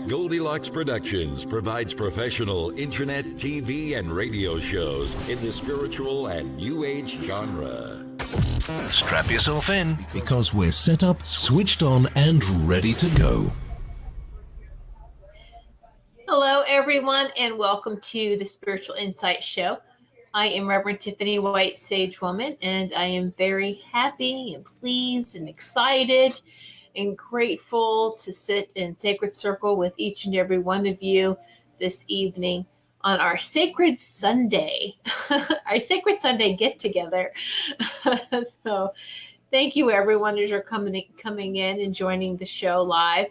Goldylocks Productions provides professional internet, TV, and radio shows in the spiritual and New Age genre. Strap yourself in because we're set up, switched on, and ready to go. Hello, everyone, and welcome to the Spiritual Insight Show. I am Reverend Tiffany White Sage Woman, and I am very happy and pleased and excited and grateful to sit in sacred circle with each and every one of you this evening on our Sacred Sunday, our Sacred Sunday get-together. So thank you, everyone, as you're coming in and joining the show live.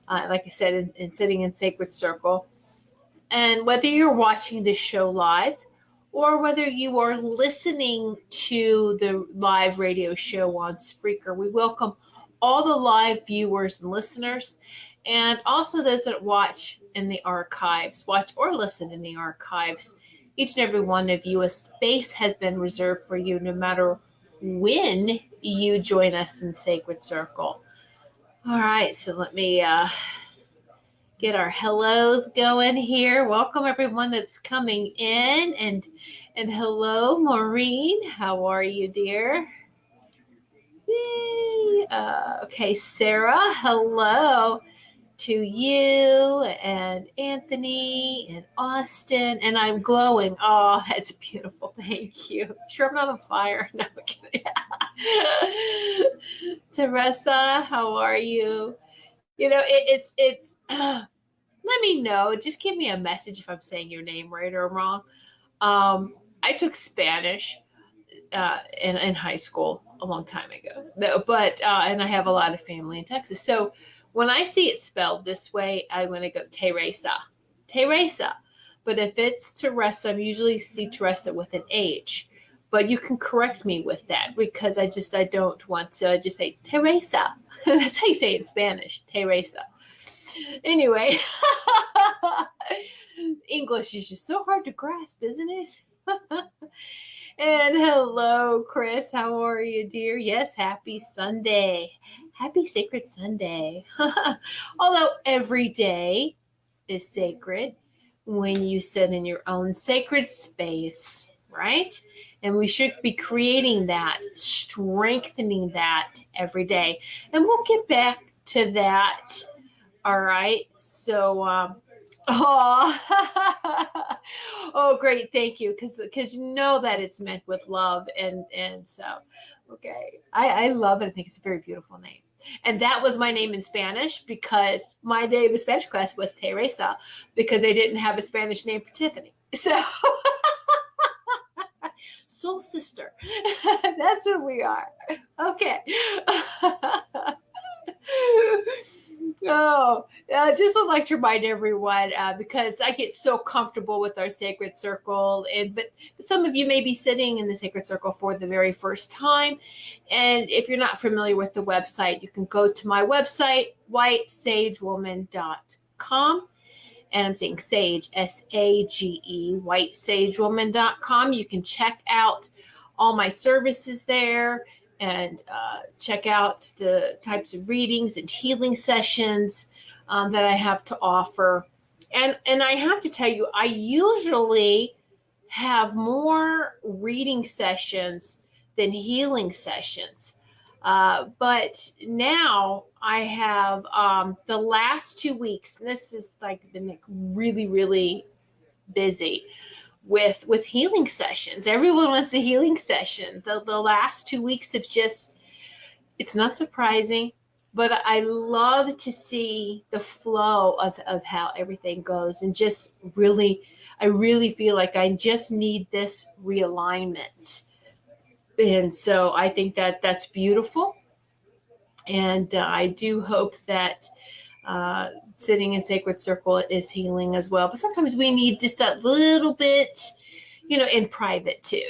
Like I said, and sitting in sacred circle. And whether you're watching this show live or whether you are listening to the live radio show on Spreaker, we welcome all the live viewers and listeners, and also those that watch in the archives, watch or listen in the archives. Each and every one of you, a space has been reserved for you no matter when you join us in Sacred Circle. All right, so let me get our hellos going here. Welcome everyone that's coming in, and hello, Maureen. How are you, dear? Yay. Okay, Sarah, hello to you, and Anthony, and Austin, and I'm glowing. Oh, that's beautiful. Thank you. Sure, I'm not on fire. No, I'm kidding. Teresa, how are you? You know, it's let me know. Just give me a message if I'm saying your name right or wrong. I took Spanish in high school a long time ago, but and I have a lot of family in Texas. So when I see it spelled this way, I'm going to go Teresa. But if it's Teresa, I usually see Teresa with an H. But you can correct me with that because I don't want to just say Teresa. That's how you say it in Spanish, Teresa. Anyway, English is just so hard to grasp, isn't it? And hello, Chris. How are you, dear? Yes, happy Sunday. Happy Sacred Sunday. Although every day is sacred when you sit in your own sacred space, right? And we should be creating that, strengthening that every day. And we'll get back to that. All right. So, oh, great. Thank you. Because you know that it's meant with love. And so, okay. I love it. I think it's a very beautiful name. And that was my name in Spanish because my name in Spanish class was Teresa because they didn't have a Spanish name for Tiffany. So, soul sister. That's what we are. Okay. Oh, just would like to remind everyone because I get so comfortable with our sacred circle, but some of you may be sitting in the sacred circle for the very first time, and if you're not familiar with the website, you can go to my website, whitesagewoman.com, and I'm saying sage, S-A-G-E, whitesagewoman.com. You can check out all my services there. And check out the types of readings and healing sessions that I have to offer. And I have to tell you, I usually have more reading sessions than healing sessions. But now I have the last 2 weeks, and this is like been really, really busy with healing sessions. Everyone wants a healing session. The last 2 weeks have just, it's not surprising, but I love to see the flow of how everything goes, and just really, I really feel like I just need this realignment. And so I think that that's beautiful. And I do hope that sitting in sacred circle is healing as well. But sometimes we need just that little bit, in private too,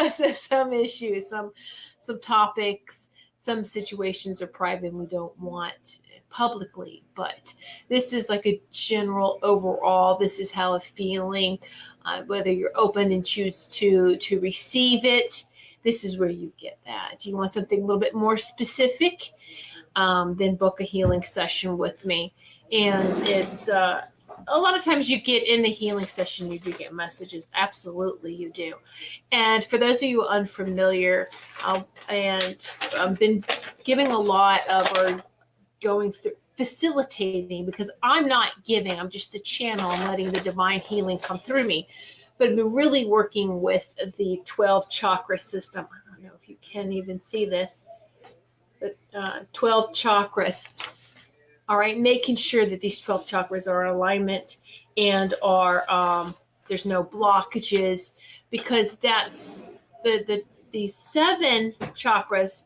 so some issues, some topics, some situations are private and we don't want publicly. But this is like a general overall, this is how I'm feeling, whether you're open and choose to receive it. This is where you get that. Do you want something a little bit more specific? Then book a healing session with me. And it's a lot of times you get in the healing session, you do get messages. Absolutely, you do. And for those of you unfamiliar, and I've been giving a lot of, or going through, facilitating, because I'm not giving, I'm just the channel. I'm letting the divine healing come through me. But I've been really working with the 12 chakra system. I don't know if you can even see this, but 12 chakras. All right, making sure that these 12 chakras are in alignment and are there's no blockages, because that's the 7 chakras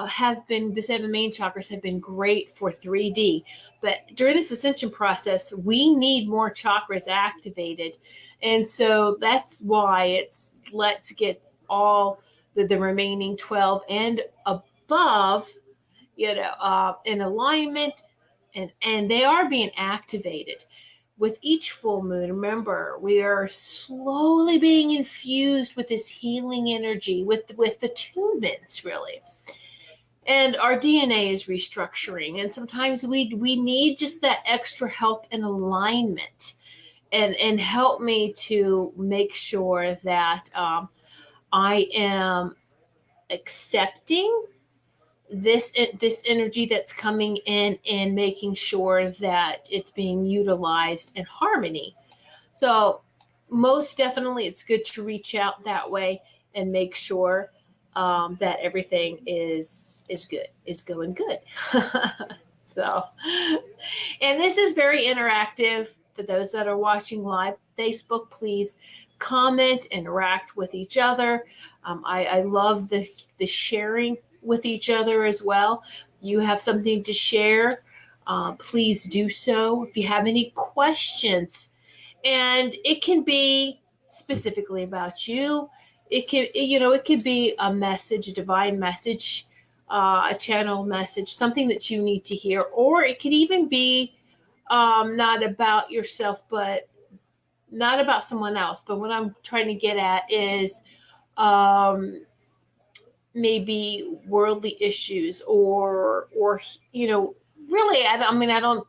have been, the 7 main chakras have been great for 3D. But during this ascension process, we need more chakras activated. And so that's why it's, let's get all the remaining 12 and above, in alignment. And they are being activated with each full moon. Remember, we are slowly being infused with this healing energy, with the attunements, really. And our DNA is restructuring. And sometimes we need just that extra help and alignment. And help me to make sure that I am accepting this energy that's coming in, and making sure that it's being utilized in harmony. So most definitely it's good to reach out that way and make sure that everything is good, is going good. So, and this is very interactive. For those that are watching live Facebook, please comment, interact with each other. I love the sharing with each other as well. You have something to share, please do so. If you have any questions, and it can be specifically about you, it could be a message, a divine message, a channel message, something that you need to hear, or it could even be not about yourself, but not about someone else. But what I'm trying to get at is maybe worldly issues, or really, I don't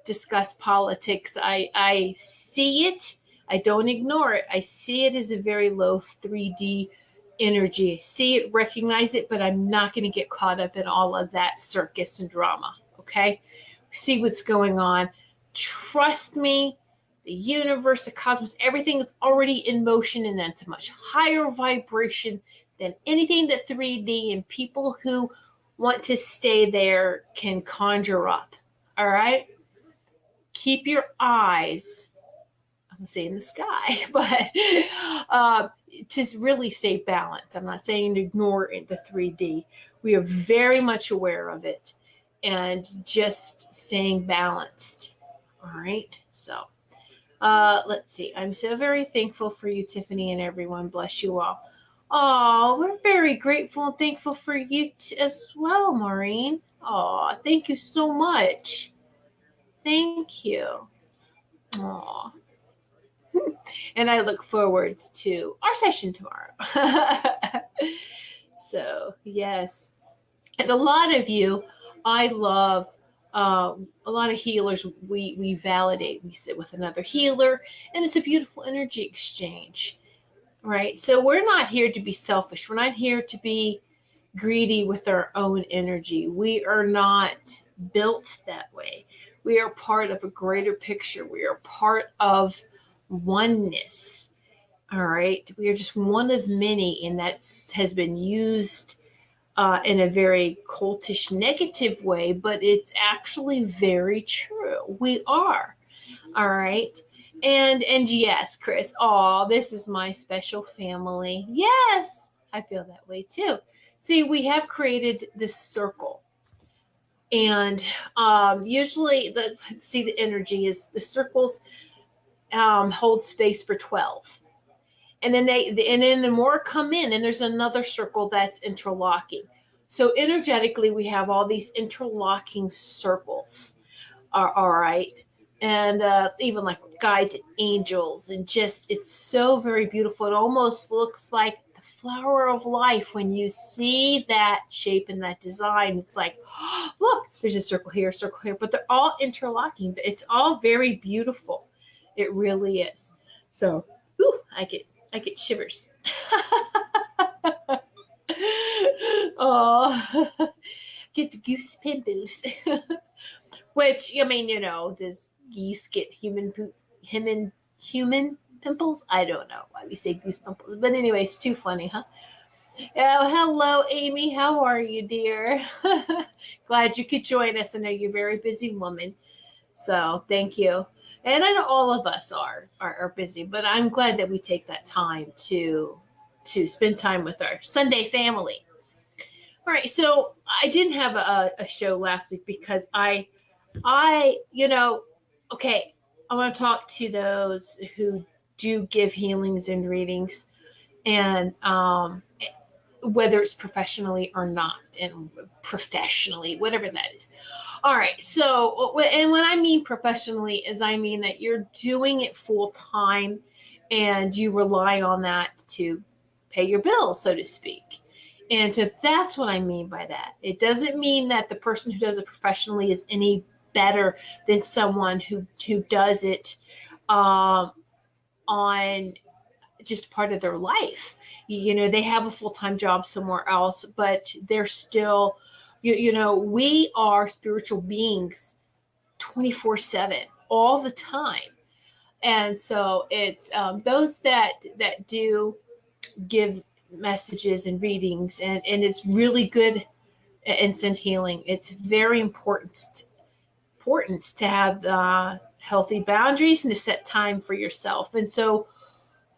discuss politics. I see it. I don't ignore it. I see it as a very low 3D energy. I see it, recognize it, but I'm not going to get caught up in all of that circus and drama. Okay? See what's going on. Trust me, the universe, the cosmos, everything is already in motion, and it's a much higher vibration than anything that 3D and people who want to stay there can conjure up. All right? Keep your eyes, I'm going to say in the sky, but to really stay balanced. I'm not saying ignore the 3D. We are very much aware of it, and just staying balanced. All right? So let's see. I'm so very thankful for you, Tiffany, and everyone. Bless you all. Oh, we're very grateful and thankful for you as well, Maureen. Oh, thank you so much. Thank you. Oh. And I look forward to our session tomorrow. So, yes. And a lot of you, I love, a lot of healers, we validate. We sit with another healer, and it's a beautiful energy exchange. Right? So we're not here to be selfish. We're not here to be greedy with our own energy. We are not built that way. We are part of a greater picture. We are part of oneness. All right? We are just one of many, and that has been used in a very cultish, negative way, but it's actually very true. We are. All right? And yes, Chris, this is my special family. Yes, I feel that way too. See, we have created this circle. And usually the energy is the circles hold space for 12. And then then the more come in, and there's another circle that's interlocking. So energetically, we have all these interlocking circles. All right. And even like guides and angels, and just, it's so very beautiful. It almost looks like the flower of life, when you see that shape and that design, it's like, oh, look, there's a circle here, but they're all interlocking. It's all very beautiful. It really is. So, ooh, I get shivers. Oh, get goose pimples. Which, I mean, does geese get human pimples? I don't know why we say goose pimples. But anyway, it's too funny, huh? Oh, hello, Amy. How are you, dear? Glad you could join us. I know you're a very busy woman. So thank you. And I know all of us are busy, but I'm glad that we take that time to spend time with our Sunday family. All right, so I didn't have a show last week because I okay, I want to talk to those who do give healings and readings, and whether it's professionally or not, and professionally, whatever that is. All right, so, and when I mean professionally is I mean that you're doing it full time and you rely on that to pay your bills, so to speak. And so that's what I mean by that. It doesn't mean that the person who does it professionally is any better than someone who does it on just part of their life. They have a full-time job somewhere else, but they're still, we are spiritual beings 24/7 all the time. And so it's those that do give messages and readings, and it's really good instant healing. It's very important to have healthy boundaries and to set time for yourself. And so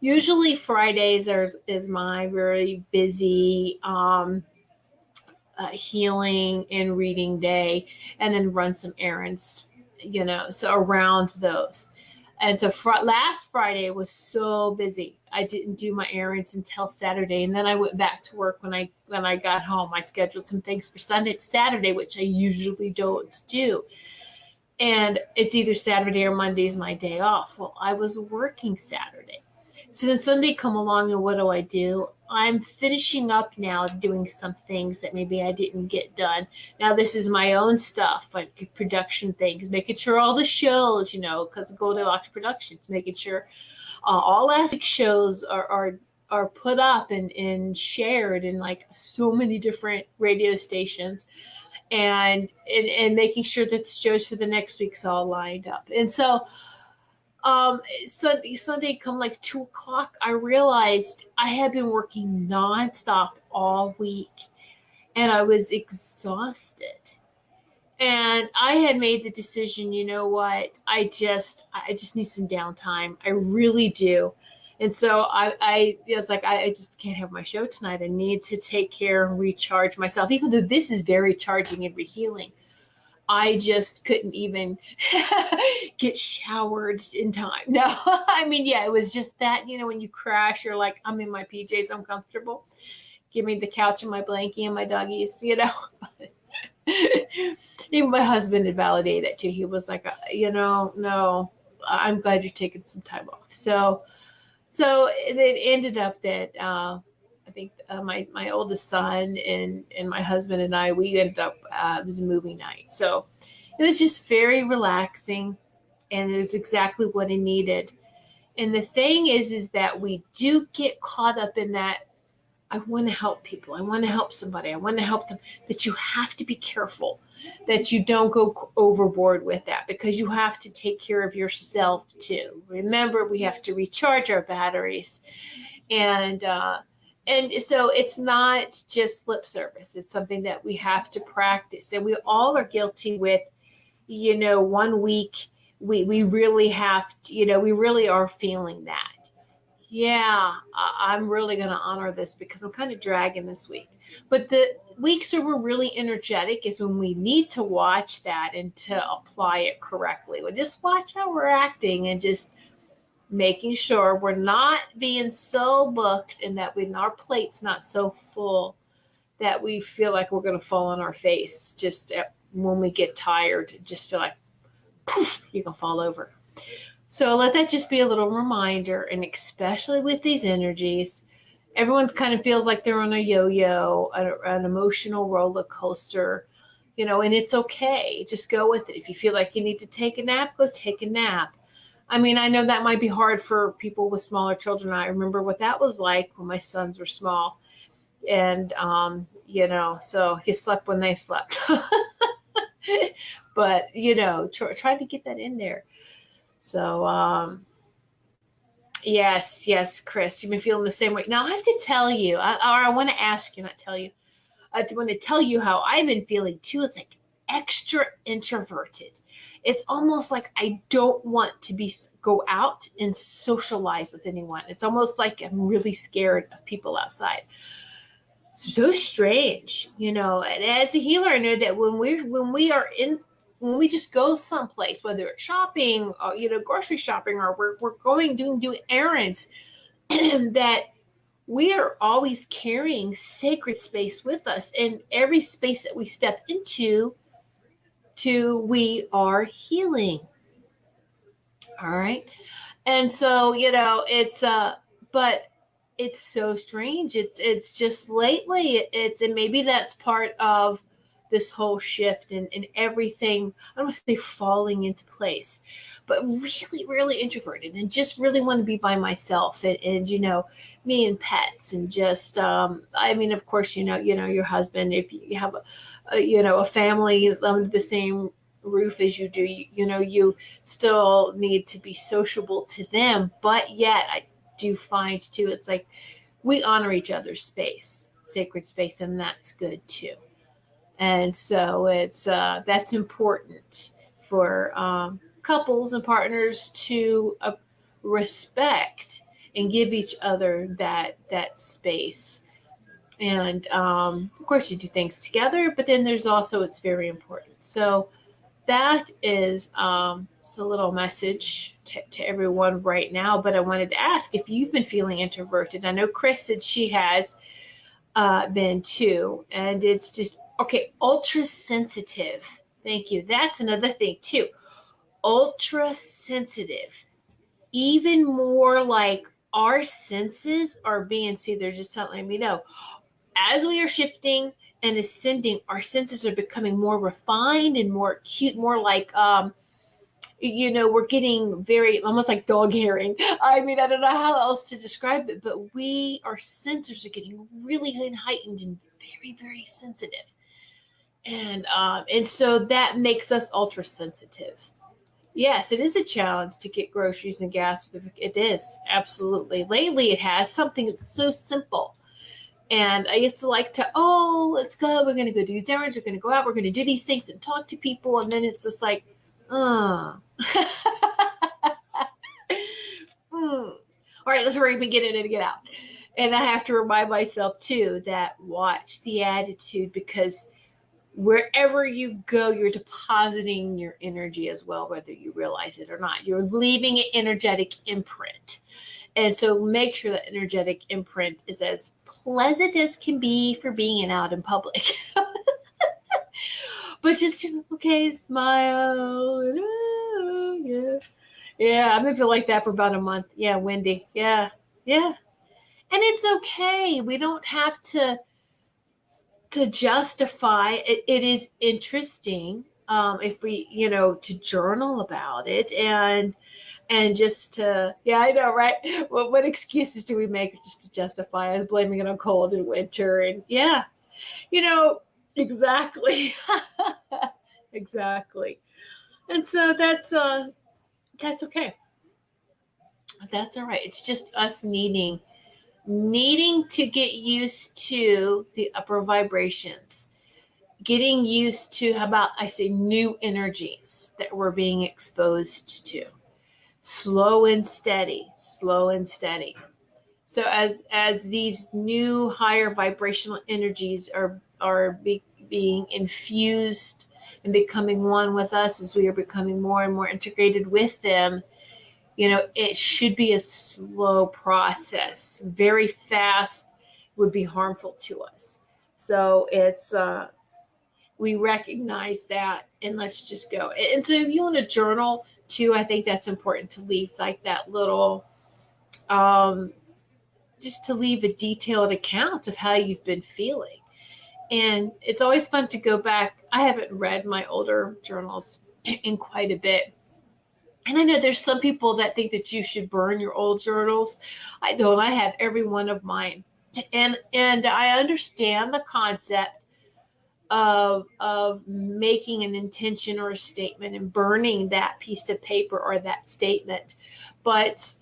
usually Fridays is my very busy healing and reading day, and then run some errands, so around those. And so last Friday was so busy. I didn't do my errands until Saturday, and then I went back to work when I got home. I scheduled some things for Sunday to Saturday, which I usually don't do. And it's either Saturday or Monday is my day off. Well, I was working Saturday. So then Sunday come along, and what do? I'm finishing up now doing some things that maybe I didn't get done. Now this is my own stuff, like production things, making sure all the shows, because of Goldylocks Productions, making sure all last week's shows are put up and shared in like so many different radio stations, and making sure that the shows for the next week's all lined up. And so Sunday come like 2:00, I realized I had been working nonstop all week, and I was exhausted. And I had made the decision, you know what? I just need some downtime. I really do. And so I was like, I just can't have my show tonight. I need to take care and recharge myself, even though this is very charging and healing. I just couldn't even get showered in time. No, I mean, yeah, it was just that, when you crash, you're like, I'm in my PJs, I'm comfortable. Give me the couch and my blankie and my doggies, Even my husband had validated it too. He was like, no, I'm glad you're taking some time off. So it ended up that I think my oldest son and my husband and I, we ended up, it was a movie night. So it was just very relaxing, and it was exactly what I needed. And the thing is that we do get caught up in that. I want to help people. I want to help somebody. I want to help them. That you have to be careful that you don't go overboard with that, because you have to take care of yourself too. Remember, we have to recharge our batteries. And so it's not just lip service. It's something that we have to practice. And we all are guilty with, 1 week, we really have to, we really are feeling that. Yeah, I'm really going to honor this because I'm kind of dragging this week. But the weeks where we're really energetic is when we need to watch that and to apply it correctly. We just watch how we're acting and just making sure we're not being so booked and that our plate's not so full that we feel like we're going to fall on our face just when we get tired. Just feel like, poof, you can fall over. So let that just be a little reminder, and especially with these energies, everyone's kind of feels like they're on a yo-yo, an emotional roller coaster, and it's okay. Just go with it. If you feel like you need to take a nap, go take a nap. I mean, I know that might be hard for people with smaller children. I remember what that was like when my sons were small. And, so he slept when they slept. But, try to get that in there. So, yes, Chris, you've been feeling the same way. Now, I have to tell you, I want to ask you, not tell you. I want to tell you how I've been feeling too. It's like extra introverted. It's almost like I don't want to go out and socialize with anyone. It's almost like I'm really scared of people outside. So strange, And as a healer, I know that when we just go someplace, whether it's shopping, or, grocery shopping, or we're going doing errands, that we are always carrying sacred space with us. And every space that we step into, we are healing. All right. And so, but it's so strange. It's just lately and maybe that's part of this whole shift and everything. I don't want to say falling into place, but really, really introverted and just really want to be by myself and me and pets and just, I mean, of course, your husband, if you have a family under the same roof as you do, you still need to be sociable to them. But yet I do find too, it's like we honor each other's space, sacred space, and that's good too. And so it's that's important for couples and partners to respect and give each other that space. And of course, you do things together, but then there's also, it's very important. So that is just a little message to everyone right now. But I wanted to ask if you've been feeling introverted. I know Chris said she has been too, and it's just okay. Ultra sensitive. Thank you. That's another thing too. Ultra sensitive. Even more like our senses are being. See, they're just letting me know as we are shifting and ascending, our senses are becoming more refined and more acute, more like, we're getting very, almost like dog hearing. I mean, I don't know how else to describe it, but our sensors are getting really heightened and very, very sensitive. And so that makes us ultra sensitive. Yes, it is a challenge to get groceries and gas. It is, absolutely. Lately, it has something that's so simple. And I used to like to, let's go. We're going to go do these errands. We're going to go out. We're going to do these things and talk to people. And then it's just like, All right, let's hurry up and get in and get out. And I have to remind myself, too, that watch the attitude, because wherever you go, you're depositing your energy as well, whether you realize it or not. You're leaving an energetic imprint. And so make sure that energetic imprint is as pleasant as can be for being out in public. But just, okay, smile. Yeah, I've been feeling like that for about a month. Yeah, Wendy. Yeah. And it's okay. We don't have to justify it. It is interesting if we, to journal about it and just to, I know, right? What excuses do we make just to justify us blaming it on cold and winter? And exactly. Exactly. And so that's okay. That's all right. It's just us needing to get used to the upper vibrations, getting used to, how about I say, new energies that we're being exposed to. Slow and steady. So as these new higher vibrational energies are being infused and becoming one with us, as we are becoming more and more integrated with them, it should be a slow process. Very fast would be harmful to us. So it's we recognize that, and let's just go. And so if you want to journal too, I think that's important to leave like that little just to leave a detailed account of how you've been feeling. And it's always fun to go back. I haven't read my older journals in quite a bit. And I know there's some people that think that you should burn your old journals. I don't. I have every one of mine. And I understand the concept of making an intention or a statement and burning that piece of paper or that statement. But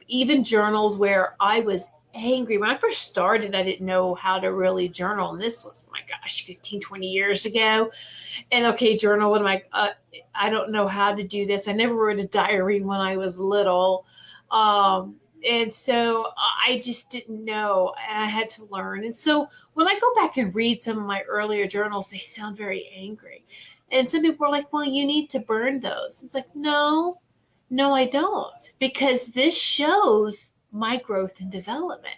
even journals where I was angry, when I first started, I didn't know how to really journal. And this was, my gosh, 15, 20 years ago. And okay, journal, what am I don't know how to do this. I never wrote a diary when I was little. And so I just didn't know. I had to learn. And so when I go back and read some of my earlier journals, they sound very angry. And some people are like, well, you need to burn those. It's like, no, I don't. Because this shows my growth and development.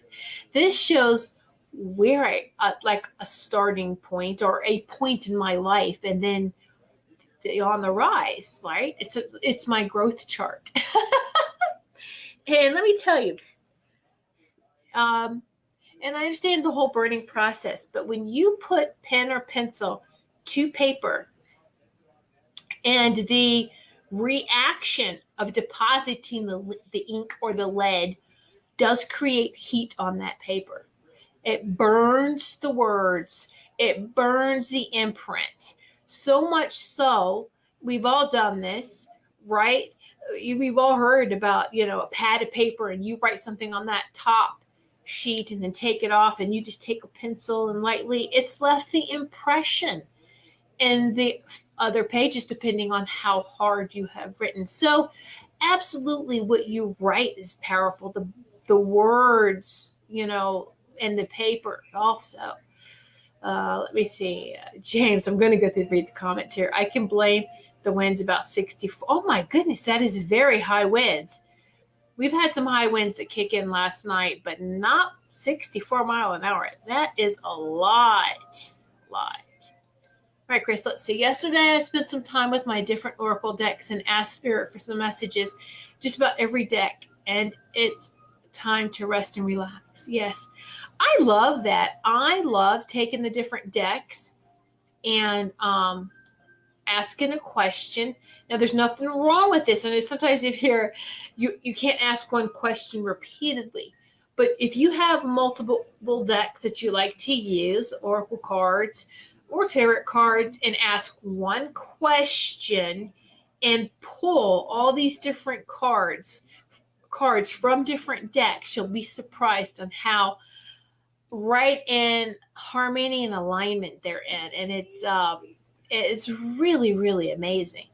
This shows where like a starting point or a point in my life, and then on the rise, right? It's my growth chart. And let me tell you, and I understand the whole burning process, but when you put pen or pencil to paper and the reaction of depositing the ink or the lead does create heat on that paper. It burns the words. It burns the imprint. So much so, we've all done this, right? We've all heard about, a pad of paper and you write something on that top sheet and then take it off and you just take a pencil and lightly, it's left the impression in the other pages depending on how hard you have written. So absolutely what you write is powerful. The words, and the paper also. Let me see. James, I'm going to go through and read the comments here. I can blame the winds about 64. Oh my goodness, that is very high winds. We've had some high winds that kick in last night, but not 64 mile an hour. That is a lot. All right, Chris, let's see. Yesterday, I spent some time with my different oracle decks and asked Spirit for some messages, just about every deck. And it's time to rest and relax. Yes, I love that. I love taking the different decks and asking a question. Now, there's nothing wrong with this. And sometimes if you can't ask one question repeatedly. But if you have multiple decks that you like to use, oracle cards or tarot cards, and ask one question and pull all these different cards from different decks, you'll be surprised on how right in harmony and alignment they're in. And it's really, really amazing.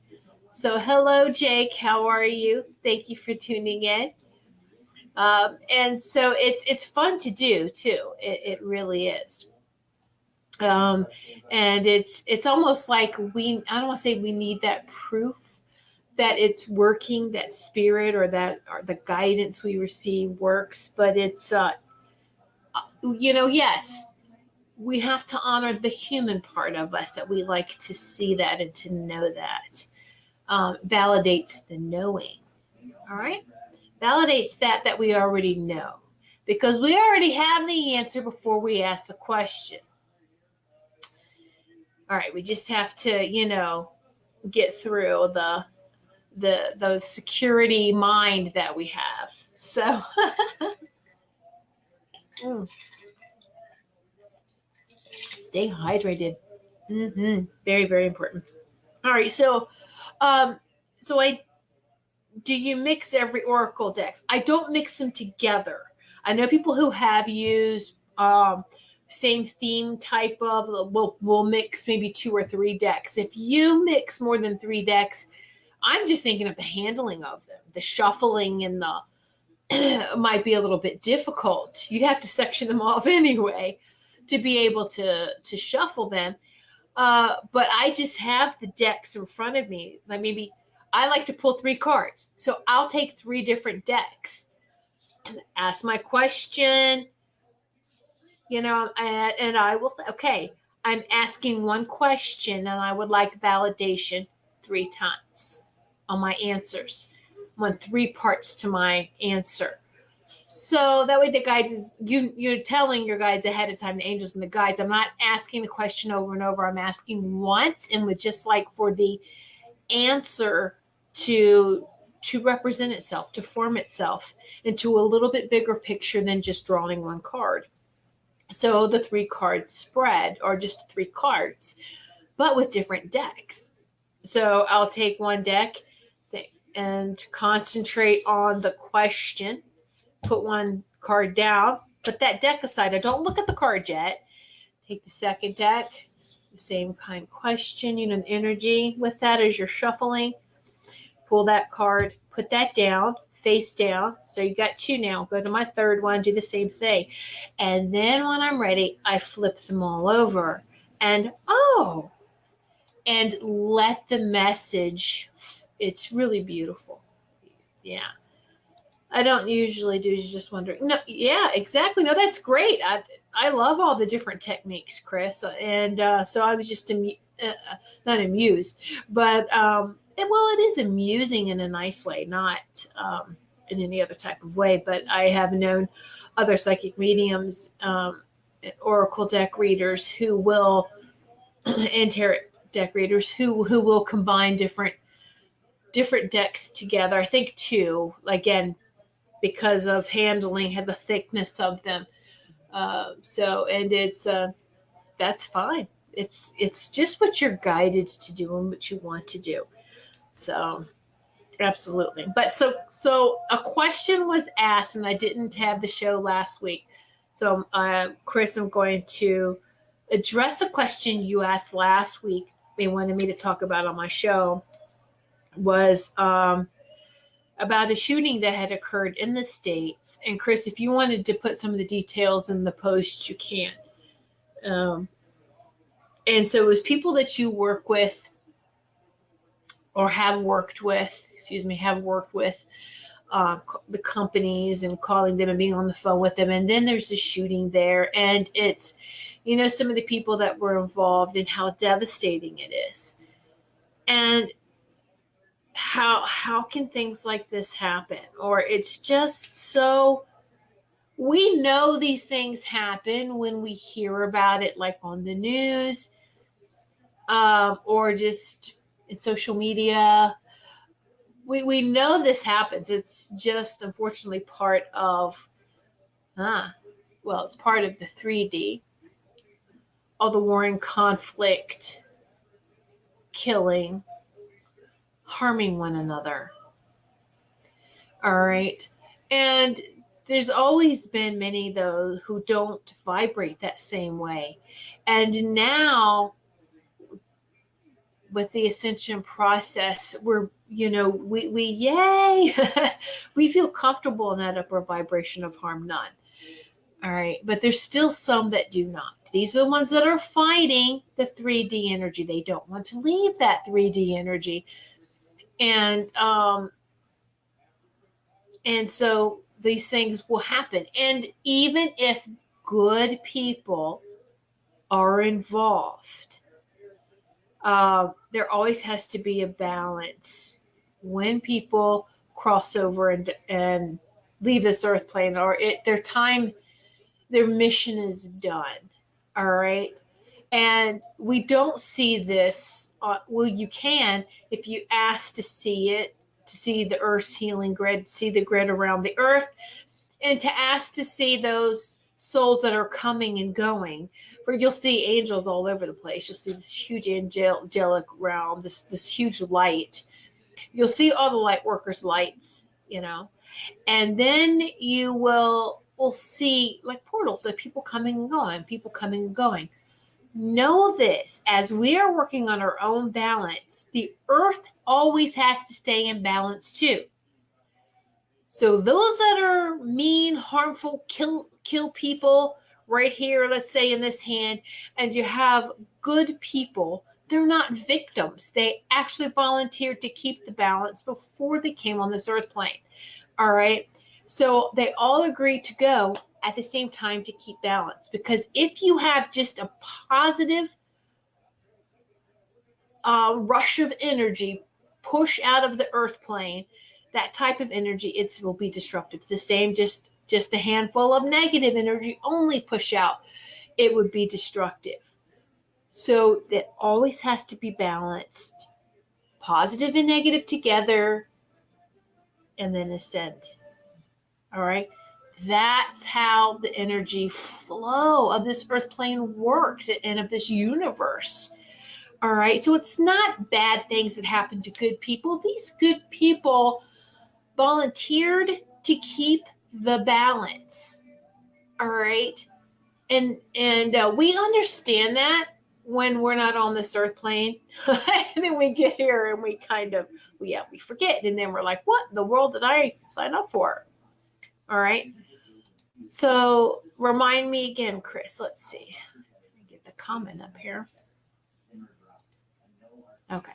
So hello, Jake. How are you? Thank you for tuning in. And so it's fun to do too. It really is. And it's almost like I don't want to say we need that proof that it's working, that spirit or the guidance we receive works, but it's, yes, we have to honor the human part of us that we like to see that and to know that. Validates the knowing. All right. Validates that we already know, because we already have the answer before we ask the question. All right. We just have to, get through the security mind that we have. So stay hydrated. Very, very important. All right. So do you mix every oracle decks? I don't mix them together. I know people who have used same theme type of, we'll mix maybe 2 or 3 decks. If you mix more than 3 decks, I'm just thinking of the handling of them. The shuffling and might be a little bit difficult. You'd have to section them off anyway to be able to shuffle them. But I just have the decks in front of me. Like maybe I like to pull 3 cards. So I'll take 3 different decks and ask my question, and I will say, okay, I'm asking one question and I would like validation 3 times on my answers. I want 3 parts to my answer. So that way the guides is you're telling your guides ahead of time, the angels and the guides. I'm not asking the question over and over. I'm asking once, and would just like for the answer to represent itself, to form itself into a little bit bigger picture than just drawing one card. So the 3 card spread are just 3 cards, but with different decks. So I'll take one deck and concentrate on the question, put one card down, put that deck aside. I don't look at the card yet. Take the second deck, the same kind of question, an energy with that as you're shuffling. Pull that card, put that down, face down. So you got 2 now. Go to my third one, do the same thing. And then when I'm ready, I flip them all over. And and let the message, it's really beautiful. Yeah. I don't usually do, just wondering. No, yeah, exactly. No, that's great. I love all the different techniques, Chris. And so I was just not amused, but it is amusing in a nice way, not in any other type of way. But I have known other psychic mediums, oracle deck readers who will, and tarot deck readers who will combine different decks together. I think 2, again, because of handling the thickness of them. And it's that's fine. It's just what you're guided to do and what you want to do. So absolutely. But so a question was asked, and I didn't have the show last week. So Chris, I'm going to address a question you asked last week. They wanted me to talk about on my show was about a shooting that had occurred in the States. And Chris, if you wanted to put some of the details in the post, you can. And so it was people that you work with or have worked with the companies and calling them and being on the phone with them. And then there's a shooting there. And it's, some of the people that were involved and how devastating it is. And how can things like this happen? Or it's just so, we know these things happen when we hear about it, like on the news, or just in social media. We know this happens. It's just unfortunately part of, it's part of the 3D, all the war and conflict, killing, harming one another. All right. And there's always been many, though, who don't vibrate that same way. And now with the ascension process, we're, we yay, we feel comfortable in that upper vibration of harm none. All right. But there's still some that do not. These are the ones that are fighting the 3D energy. They don't want to leave that 3D energy. And so these things will happen. And even if good people are involved, there always has to be a balance when people cross over and leave this earth plane, or their mission is done. All right. And we don't see this. You can, if you ask to see it, to see the Earth's healing grid, see the grid around the Earth, and to ask to see those souls that are coming and going. For you'll see angels all over the place. You'll see this huge angelic realm, this huge light. You'll see all the light workers' lights, and then you will see like portals of people coming and going. Know this, as we are working on our own balance, the earth always has to stay in balance too. So those that are mean, harmful, kill people right here, let's say in this hand, and you have good people, they're not victims. They actually volunteered to keep the balance before they came on this earth plane. All right. So they all agreed to go at the same time to keep balance. Because if you have just a positive rush of energy, push out of the earth plane, that type of energy, it will be disruptive. It's the same just just a handful of negative energy only push out, it would be destructive. So that always has to be balanced. Positive and negative together, and then ascend. All right? That's how the energy flow of this earth plane works and of this universe. All right? So it's not bad things that happen to good people. These good people volunteered to keep the balance. All right? And we understand that when we're not on this earth plane. And then we get here and we we forget. And then we're like, what in the world did I sign up for? All right. So remind me again, Chris. Let's see. Let me get the comment up here. Okay.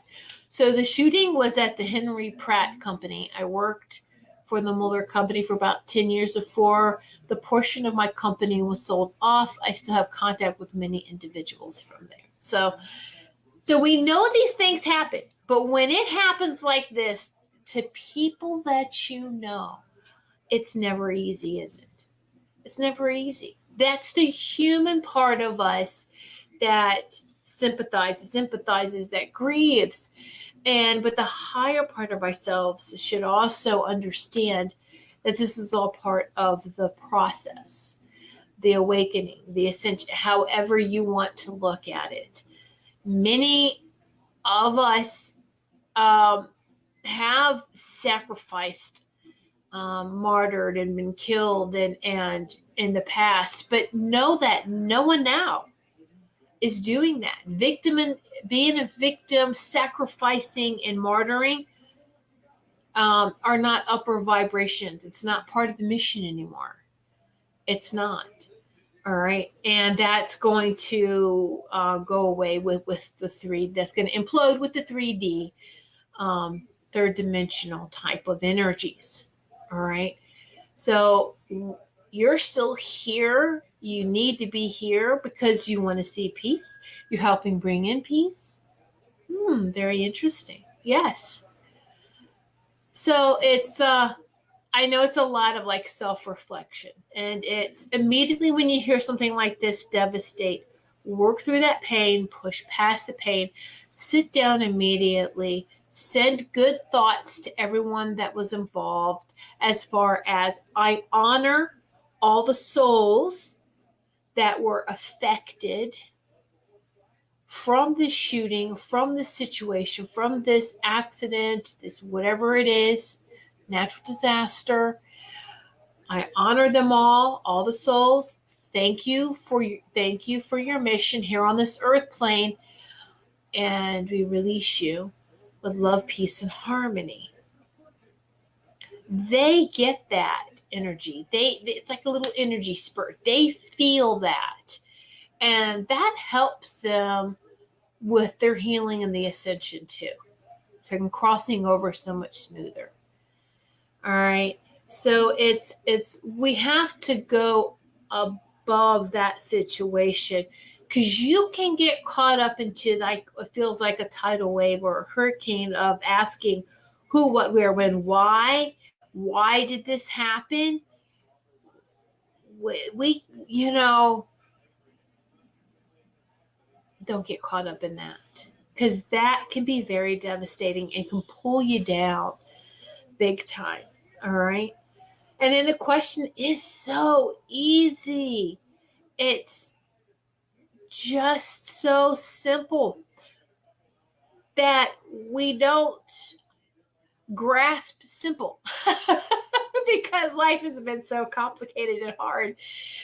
So the shooting was at the Henry Pratt Company. I worked for the Mueller Company for about 10 years before the portion of my company was sold off. I still have contact with many individuals from there. So we know these things happen, but when it happens like this to people that you know, it's never easy, is it? It's never easy. That's the human part of us that sympathizes, that grieves. But the higher part of ourselves should also understand that this is all part of the process, the awakening, the ascension, however you want to look at it. Many of us have sacrificed, martyred, and been killed and in the past, but know that no one now is doing that. Being a victim, sacrificing, and martyring are not upper vibrations. It's not part of the mission anymore. It's not. All right. And that's going to go away with the 3. That's going to implode with the 3D, third dimensional type of energies. All right. So you're still here. You need to be here because you want to see peace. You're helping bring in peace. Very interesting. Yes. So it's, I know it's a lot of like self-reflection, and it's immediately when you hear something like this devastate, work through that pain, push past the pain, sit down immediately, send good thoughts to everyone that was involved, as far as I honor all the souls that were affected from this shooting, from this situation, from this accident, this whatever it is, natural disaster. I honor them all the souls. Thank you for your mission here on this earth plane, and we release you with love, peace, and harmony. They get that energy. It's like a little energy spurt. They feel that, and that helps them with their healing and the ascension too. So I'm crossing over so much smoother. All right. So it's we have to go above that situation, because you can get caught up into like it feels like a tidal wave or a hurricane of asking who, what, where, when, why. Why did this happen? We don't get caught up in that, because that can be very devastating and can pull you down big time. All right. And then the question is so easy. It's just so simple that we don't grasp simple because life has been so complicated and hard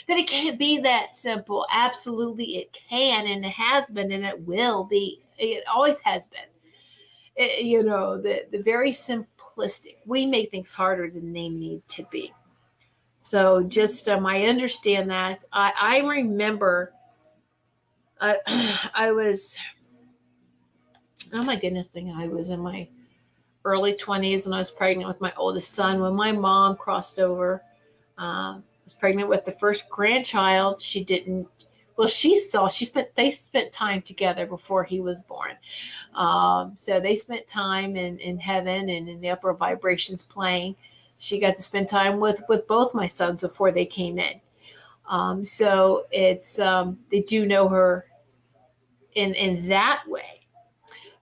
that it can't be that simple. Absolutely it can, and it has been, and it will be. It always has been. The very simplistic. We make things harder than they need to be. So just I understand that. I remember I was, oh my goodness, I was in my early 20s and I was pregnant with my oldest son when my mom crossed over. I was pregnant with the first grandchild. They spent time together before he was born. So they spent time in heaven and in the upper vibrations plane she got to spend time with both my sons before they came in. So it's they do know her in that way.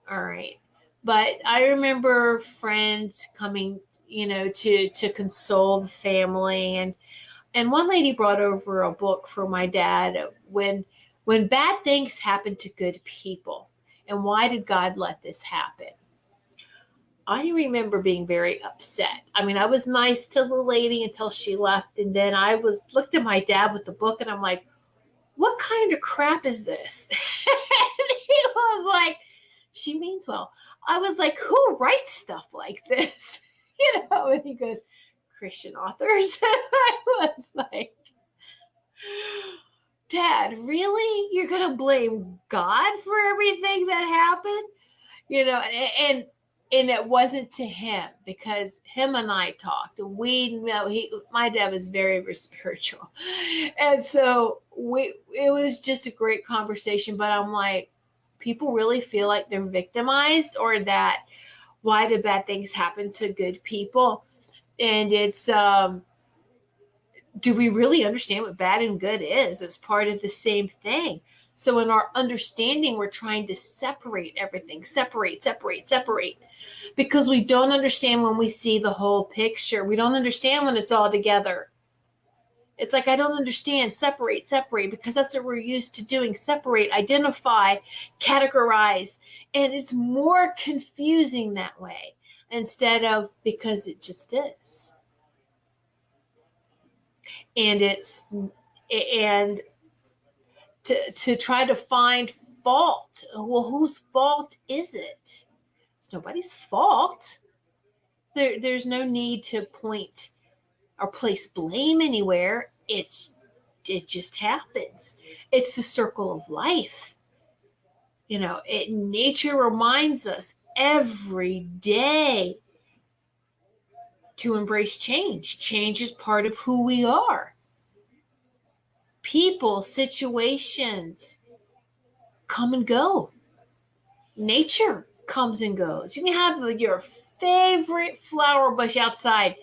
All right. But I remember friends coming, to console the family, and one lady brought over a book for my dad of when bad things happen to good people, and why did God let this happen? I remember being very upset. I mean, I was nice to the lady until she left, and then I looked at my dad with the book, and I'm like, what kind of crap is this? And he was like, she means well. I was like, who writes stuff like this? And he goes, Christian authors. And I was like, Dad, really? You're going to blame God for everything that happened? And it wasn't to him, because him and I talked, and we know my dad was very, very spiritual. And so it was just a great conversation, but I'm like, people really feel like they're victimized, or that why do bad things happen to good people? And it's, do we really understand what bad and good is? It's part of the same thing. So in our understanding, we're trying to separate everything, separate, because we don't understand when we see the whole picture. We don't understand when it's all together. It's like, I don't understand, separate, because that's what we're used to doing. Separate, identify, categorize. And it's more confusing that way, instead of because it just is. And to try to find fault. Well, whose fault is it? It's nobody's fault. There's no need to point or place blame anywhere. It just happens. It's the circle of life. Nature reminds us every day to embrace change. Change is part of who we are. People, situations come and go. Nature comes and goes. You can have your favorite flower bush outside,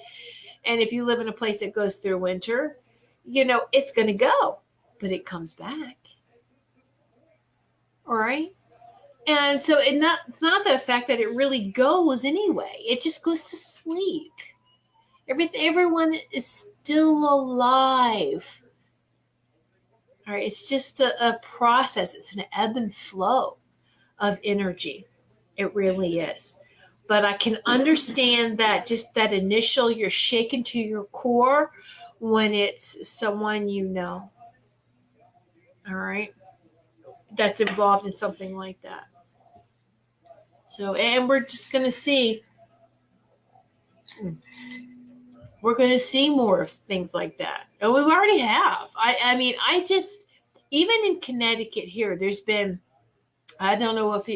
and if you live in a place that goes through winter, it's going to go, but it comes back. All right? And so it's not the fact that it really goes anyway. It just goes to sleep. Everyone is still alive. All right, it's just a process. It's an ebb and flow of energy. It really is. But I can understand that, just that initial, you're shaken to your core when it's someone you know. All right, that's involved in something like that. So, and we're just going to see. We're going to see more of things like that. And we already have. I mean, even in Connecticut here, there's been, I don't know if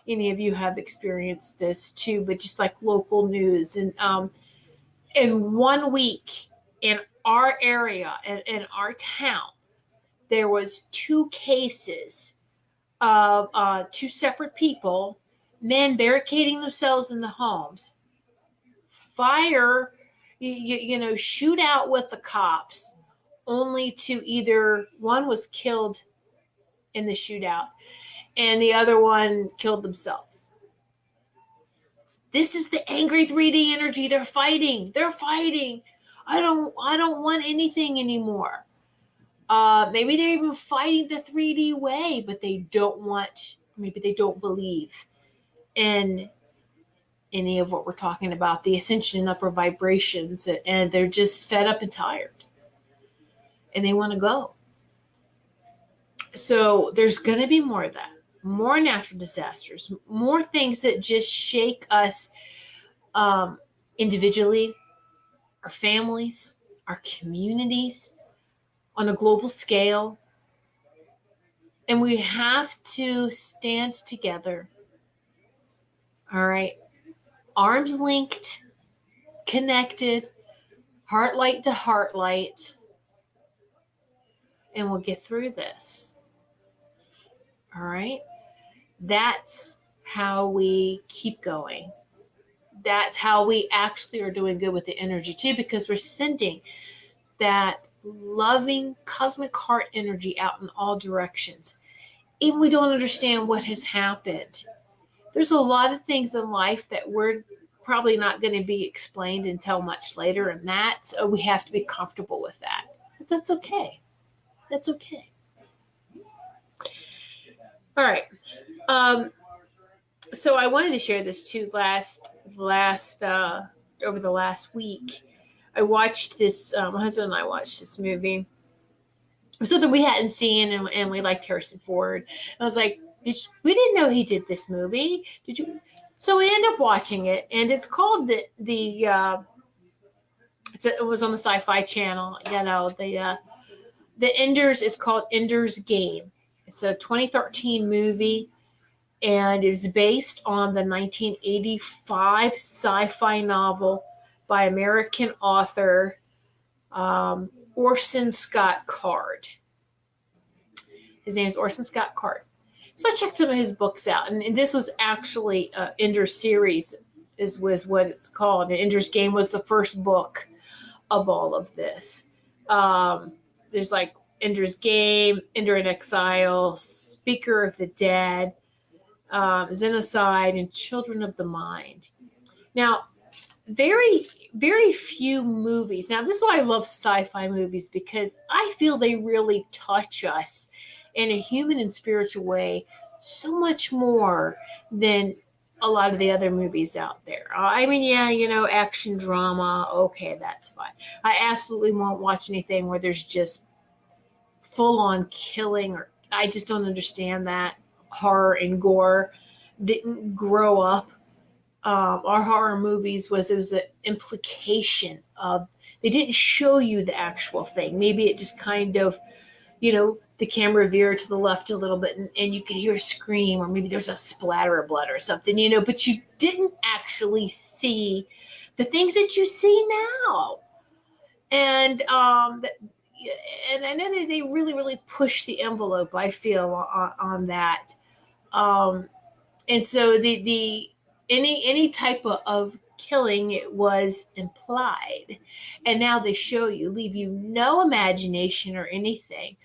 any of you have experienced this too, but just like local news. And in 1 week in our area, in our town, there was 2 cases of 2 separate people, men barricading themselves in the homes, fire, shootout with the cops, only to either one was killed in the shootout and the other one killed themselves. This is the angry 3D energy. They're fighting. I don't want anything anymore. Maybe they're even fighting the 3D way, but maybe they don't believe in any of what we're talking about, the ascension and upper vibrations, and they're just fed up and tired, and they want to go. So there's going to be more of that, more natural disasters, more things that just shake us individually, our families, our communities, on a global scale. And we have to stand together. All right. Arms linked, connected, heart light to heart light, and we'll get through this. All right? That's how we keep going. that's how we actually are doing good with the energy too, because we're sending that loving cosmic heart energy out in all directions. Even we don't understand what has happened. There's a lot of things in life that we're probably not going to be explained until much later, and that, so we have to be comfortable with that. But that's okay. That's okay. All right. So I wanted to share this too. Over the last week, I watched this. My husband and I watched this movie. It was something we hadn't seen, and we liked Harrison Ford. And I was like, we didn't know he did this movie. Did you? So we end up watching it, and it's called it was on the Sci-Fi Channel. You know, the Enders is called Ender's Game. It's a 2013 movie, and is based on the 1985 sci-fi novel by American author Orson Scott Card. His name is Orson Scott Card. So I checked some of his books out, and this was actually Ender's series was what it's called. And Ender's Game was the first book of all of this. There's like Ender's Game, Ender in Exile, Speaker of the Dead, Xenocide, and Children of the Mind. Now, very, very few movies. Now, this is why I love sci-fi movies, because I feel they really touch us in a human and spiritual way so much more than a lot of the other movies out there. I mean, yeah, you know, action drama, okay, that's fine. I absolutely won't watch anything where there's just full-on killing, or I just don't understand that. Horror and gore didn't grow up. Our horror movies was an implication of, they didn't show you the actual thing. Maybe it just kind of, you know, the camera veered to the left a little bit, and you could hear a scream, or maybe there's a splatter of blood or something, you know, but you didn't actually see the things that you see now. And and I know that they really, really push the envelope, I feel, on that. And so any type of killing, it was implied. And now they show you, leave you no imagination or anything.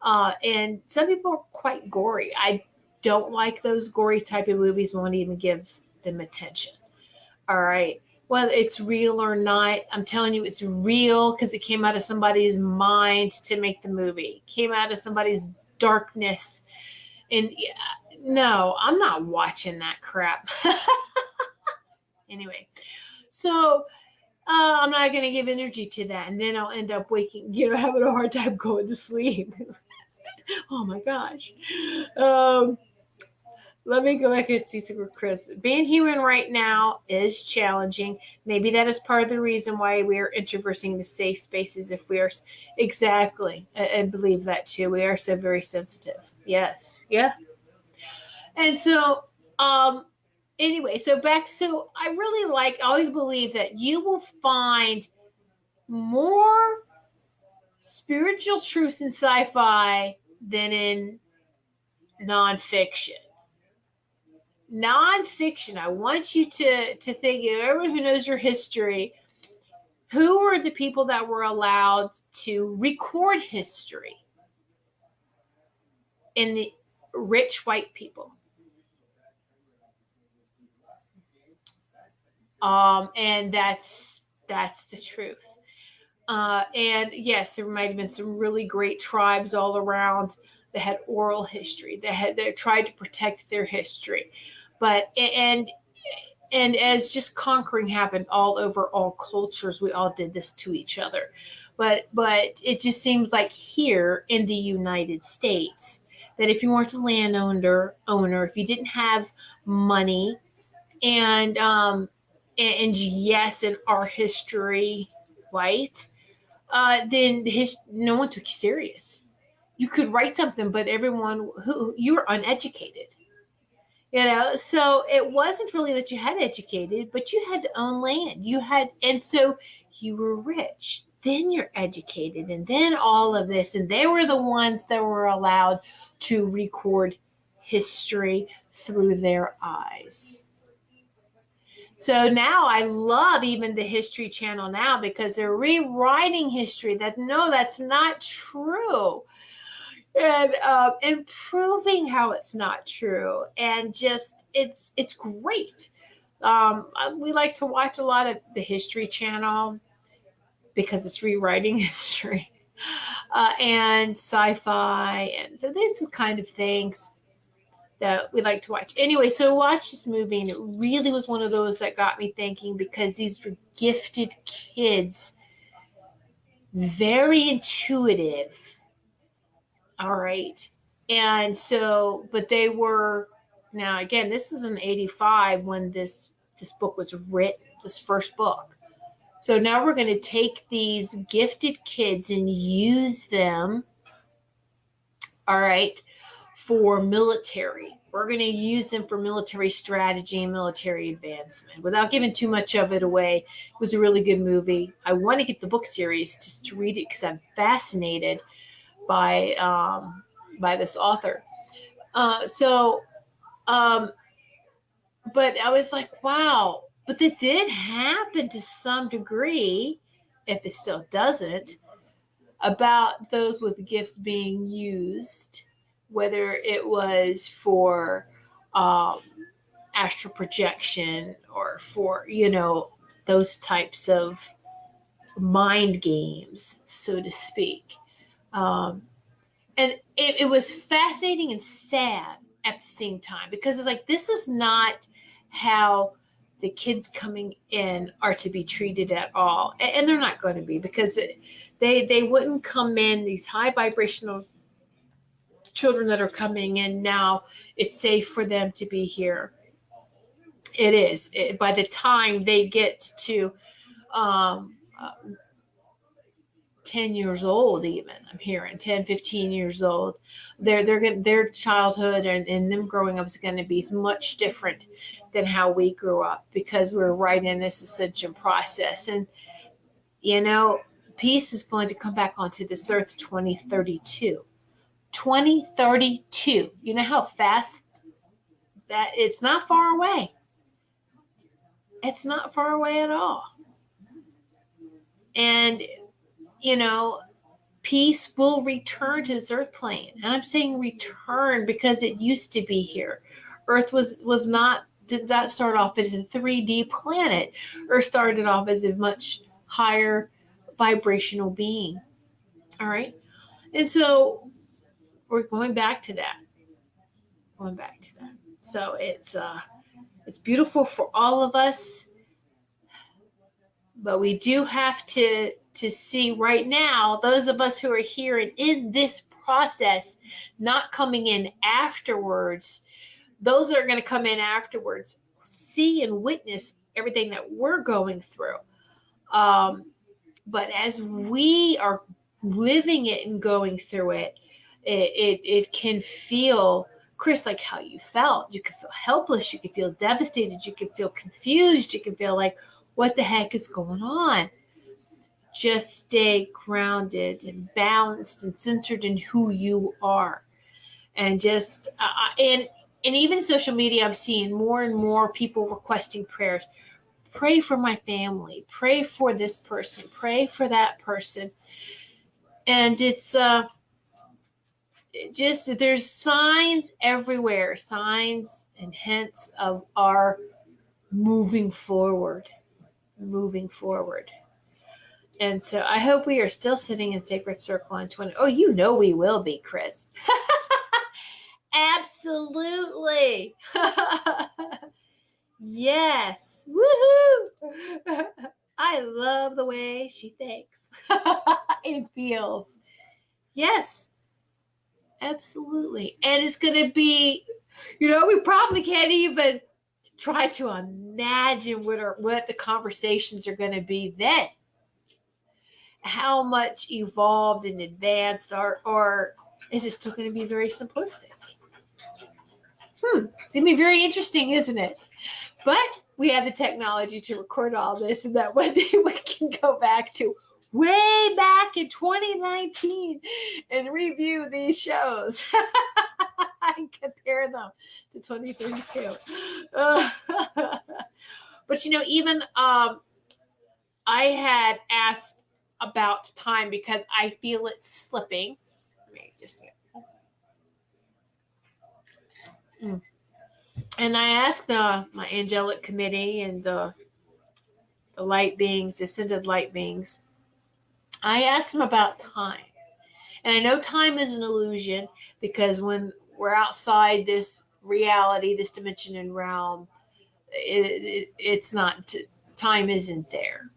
And some people are quite gory. I don't like those gory type of movies, won't even give them attention. All right. Whether it's real or not, I'm telling you it's real, because it came out of somebody's mind to make the movie. It came out of somebody's darkness. And no, I'm not watching that crap. Anyway, so I'm not going to give energy to that. And then I'll end up waking, you know, having a hard time going to sleep. Oh my gosh. Let me go back and see Secret Chris. Being human right now is challenging. Maybe that is part of the reason why we are introversing the safe spaces. If we are, exactly, I believe that too. We are so very sensitive. Yes. Yeah. And so, anyway, so I really I always believe that you will find more spiritual truths in sci-fi than in nonfiction. Nonfiction, I want you to think, everyone who knows your history, who were the people that were allowed to record history? And the rich white people. And that's the truth. And yes, there might have been some really great tribes all around that had oral history, that tried to protect their history. But, and as just conquering happened all over all cultures, we all did this to each other. But it just seems like here in the United States, that if you weren't a landowner, if you didn't have money, and yes, in our history, right, then no one took you serious. You could write something, but you were uneducated. You know, so it wasn't really that you had educated, but you had to own land. And so you were rich. Then you're educated, and then all of this, and they were the ones that were allowed to record history through their eyes. So now I love even the History Channel now because they're rewriting history. That's not true. And proving how it's not true. And just, it's great. We like to watch a lot of the History Channel because it's rewriting history and sci-fi. And so these are the kind of things that we like to watch. Anyway, so watch this movie, and it really was one of those that got me thinking because these were gifted kids, very intuitive. All right. And so, but they were, now again, this is in 85 when this book was written, this first book. So now we're going to take these gifted kids and use them, all right, for military. We're going to use them for military strategy and military advancement. Without giving too much of it away, it was a really good movie. I want to get the book series just to read it because I'm fascinated by this author. But I was like, wow. But it did happen to some degree, if it still doesn't, about those with gifts being used, whether it was for astral projection or for, those types of mind games, so to speak. And it was fascinating and sad at the same time because it's like, this is not how the kids coming in are to be treated at all. And they're not going to be, because they wouldn't come in, these high vibrational children that are coming in now, it's safe for them to be here. It is. By the time they get to 10 years old, even, I'm hearing 10, 15 years old, their childhood and them growing up is going to be much different than how we grew up, because we're right in this ascension process. And peace is going to come back onto this earth 2032. You know how fast that, it's not far away. It's not far away at all. And peace will return to this earth plane. And I'm saying return because it used to be here. Earth did not start off as a 3D planet. Earth started off as a much higher vibrational being. All right. And so we're going back to that. So it's beautiful for all of us. But we do have to see right now, those of us who are here and in this process, not coming in afterwards, those that are going to come in afterwards, see and witness everything that we're going through. But as we are living it and going through it, it can feel, Chris, like how you felt. You can feel helpless. You can feel devastated. You can feel confused. You can feel like, what the heck is going on? Just stay grounded and balanced and centered in who you are. And just, and even social media, I'm seeing more and more people requesting prayers. Pray for my family. Pray for this person. Pray for that person. And it's just, there's signs everywhere, signs and hints of our moving forward. And so I hope we are still sitting in sacred circle on 20. Oh, we will be, Chris. Absolutely. Yes. Woohoo. I love the way she thinks. It feels. Yes. Absolutely. And it's going to be, we probably can't even try to imagine what the conversations are going to be then. How much evolved and advanced, or is it still going to be very simplistic? It's going to be very interesting, isn't it? But we have the technology to record all this, and that one day we can go back to way back in 2019 and review these shows and compare them to 2032. But even I had asked about time because I feel it's slipping. Let me just and I asked my angelic committee and the light beings, the ascended light beings. I asked them about time. And I know time is an illusion because when we're outside this reality, this dimension and realm, it's not, time isn't there.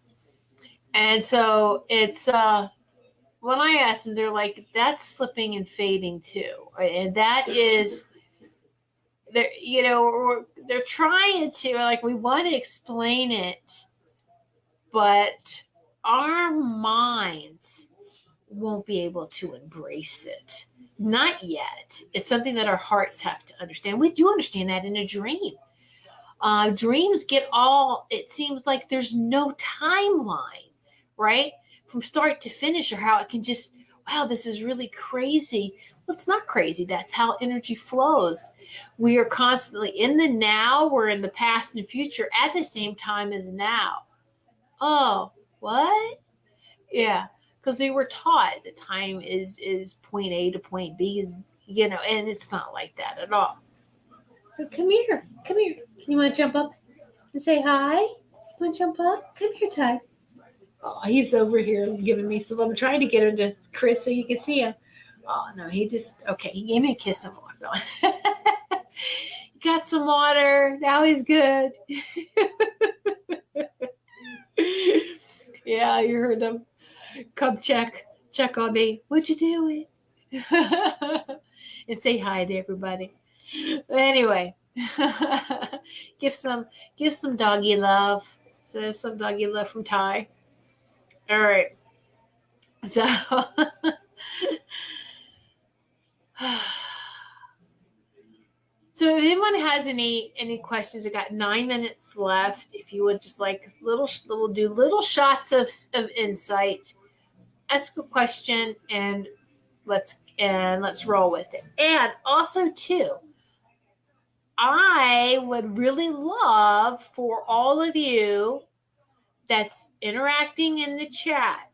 And so it's, when I asked them, they're like, that's slipping and fading too. And that is, they're trying to, like, we want to explain it, but our minds won't be able to embrace it. Not yet. It's something that our hearts have to understand. We do understand that in a dream. Dreams get all, it seems like there's no timeline, right? From start to finish, or how it can just, wow, this is really crazy. Well, it's not crazy. That's how energy flows. We are constantly in the now. We're in the past and future at the same time as now. Oh, what? Yeah. Because we were taught that time is point A to point B, and it's not like that at all. So come here. You want to jump up and say hi? You want to jump up? Come here, Ty. Oh, he's over here giving me some. I'm trying to get him to Chris so you can see him. Oh, no, he gave me a kiss and walked on. Got some water. Now he's good. Yeah, you heard him. Come check on me. What you doing? And say hi to everybody. But anyway, give some doggy love. So some doggy love from Ty. All right. So so if anyone has any questions, we got 9 minutes left. If you would just like little shots of insight, ask a question and let's roll with it. And also too, I would really love for all of you that's interacting in the chat.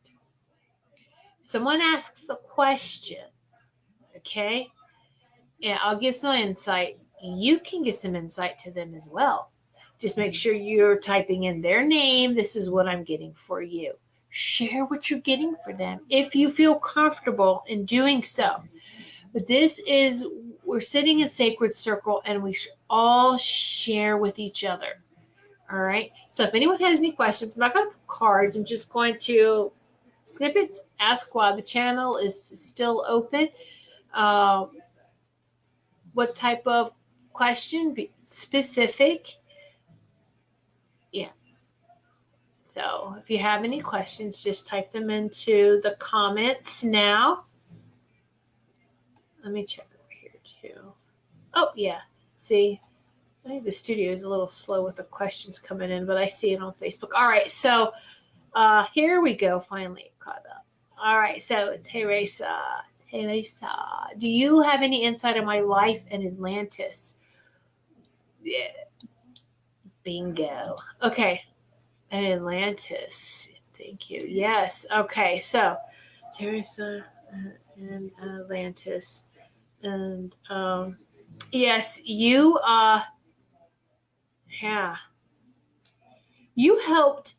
Someone asks a question, okay? And I'll get some insight. You can get some insight to them as well. Just make sure you're typing in their name. This is what I'm getting for you. Share what you're getting for them if you feel comfortable in doing so. But we're sitting in sacred circle and we should all share with each other. All right. So if anyone has any questions, I'm not going to put cards. I'm just going to snippets, ask while the channel is still open. What type of question? Be specific. Yeah. So if you have any questions, just type them into the comments now. Let me check over here too. Oh, yeah. See, I think the studio is a little slow with the questions coming in, but I see it on Facebook. All right. So here we go. Finally caught up. All right. So Teresa, do you have any insight on my life in Atlantis? Yeah. Bingo. Okay. And Atlantis. Thank you. Yes. Okay. So Teresa and Atlantis. And yes, you you helped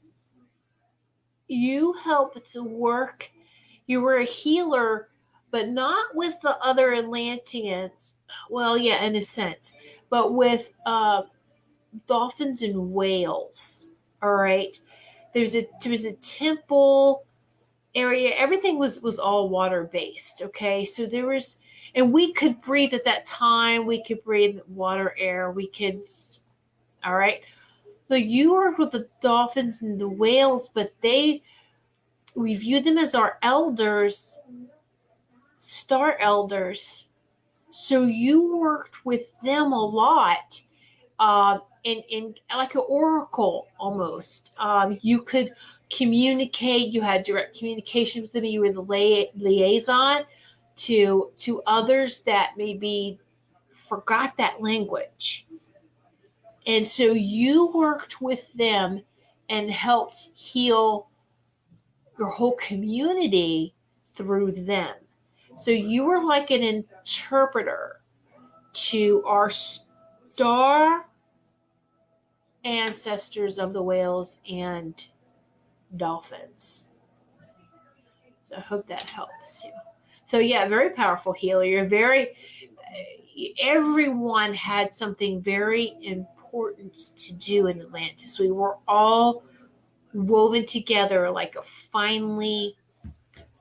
to work. You were a healer, but not with the other Atlanteans. Well, yeah, in a sense, but with dolphins and whales. All right. There was a temple area. Everything was all water based. Okay. So there was, and we could breathe at that time. We could breathe water, air. We could. All right. So you were with the dolphins and the whales, but we view them as our elders, star elders. So you worked with them a lot. In like an oracle almost. You could communicate. You had direct communication with them. You were the liaison to others that maybe forgot that language. And so you worked with them and helped heal your whole community through them. So you were like an interpreter to our star ancestors of the whales and dolphins. So I hope that helps you. So yeah, very powerful healer. Everyone had something very important to do in Atlantis. We were all woven together like a finely,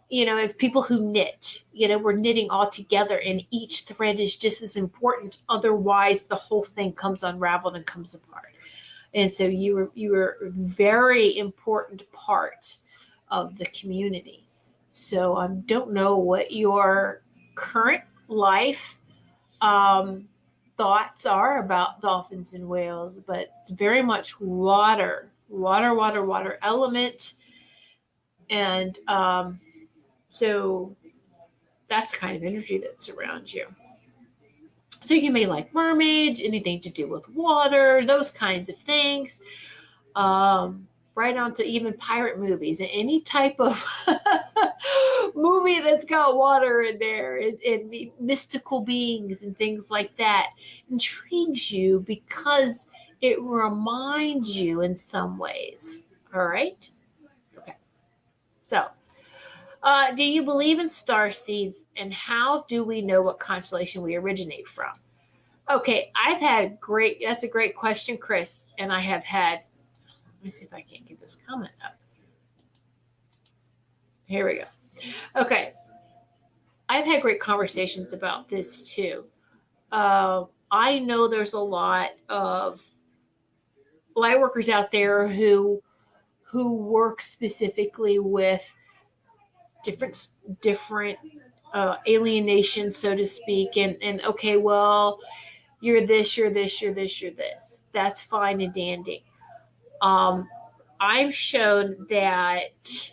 if people who knit, we're knitting all together, and each thread is just as important. Otherwise, the whole thing comes unraveled and comes apart. And so you were a very important part of the community. So I don't know what your current life thoughts are about dolphins and whales, but it's very much water element. And so that's the kind of energy that surrounds you. So you may like mermaids, anything to do with water, those kinds of things. Right on to even pirate movies and any type of movie that's got water in there and mystical beings and things like that intrigues you because it reminds you in some ways. All right? Okay. So, do you believe in star seeds, and how do we know what constellation we originate from? Okay, that's a great question, Chris, and I have had, let me see if I can't get this comment up. Here we go. Okay. I've had great conversations about this too. I know there's a lot of light workers out there who work specifically with different alienation, so to speak. And okay, well, you're this, you're this, you're this, you're this. That's fine and dandy. I've shown that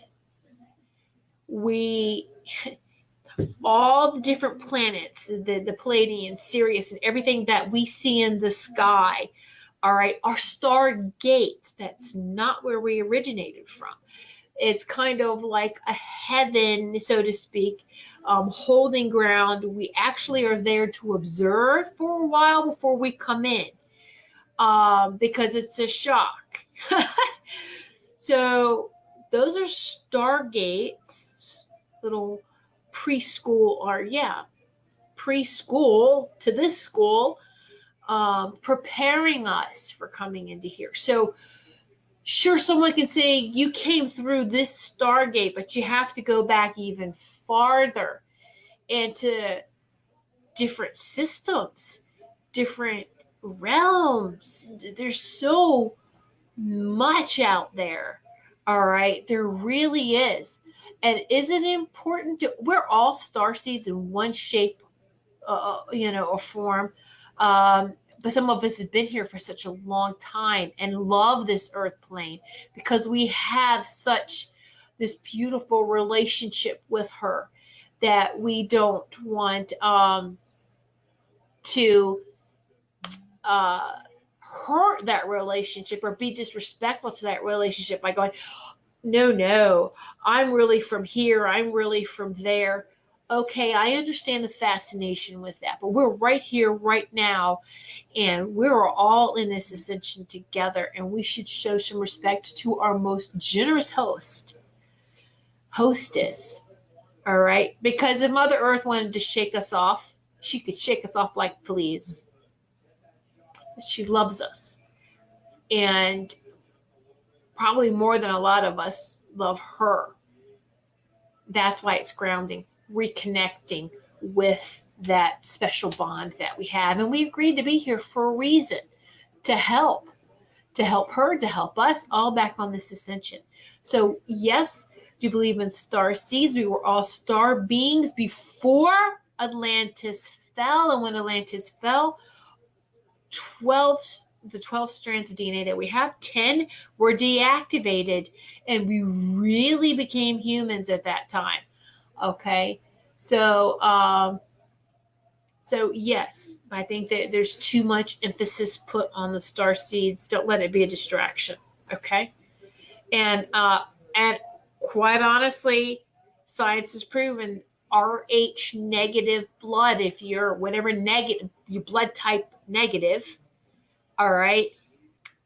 all the different planets, the Pleiadians, Sirius, and everything that we see in the sky, all right, are star gates. That's not where we originated from. It's kind of like a heaven, so to speak, holding ground. We actually are there to observe for a while before we come in, because it's a shock. So those are stargates, little preschool to this school, preparing us for coming into here. So sure, someone can say you came through this stargate, but you have to go back even farther into different systems, different realms. There's so much out there. All right, there really is. And is it important we're all star seeds in one shape, or form. But some of us have been here for such a long time and love this earth plane because we have such this beautiful relationship with her that we don't want to hurt that relationship or be disrespectful to that relationship by going, no, I'm really from here, I'm really from there. Okay, I understand the fascination with that, but we're right here, right now, and we're all in this ascension together, and we should show some respect to our most generous hostess, all right? Because if Mother Earth wanted to shake us off, she could shake us off like fleas. She loves us, and probably more than a lot of us love her. That's why it's grounding, reconnecting with that special bond that we have. And we agreed to be here for a reason, to help her, to help us, all back on this ascension. So yes, do you believe in star seeds? We were all star beings before Atlantis fell. And when Atlantis fell, the 12 strands of DNA that we have, 10 were deactivated, and we really became humans at that time. Okay. So So yes, I think that there's too much emphasis put on the star seeds. Don't let it be a distraction. Okay. And quite honestly, science has proven RH negative blood, if you're whatever negative, your blood type negative, all right,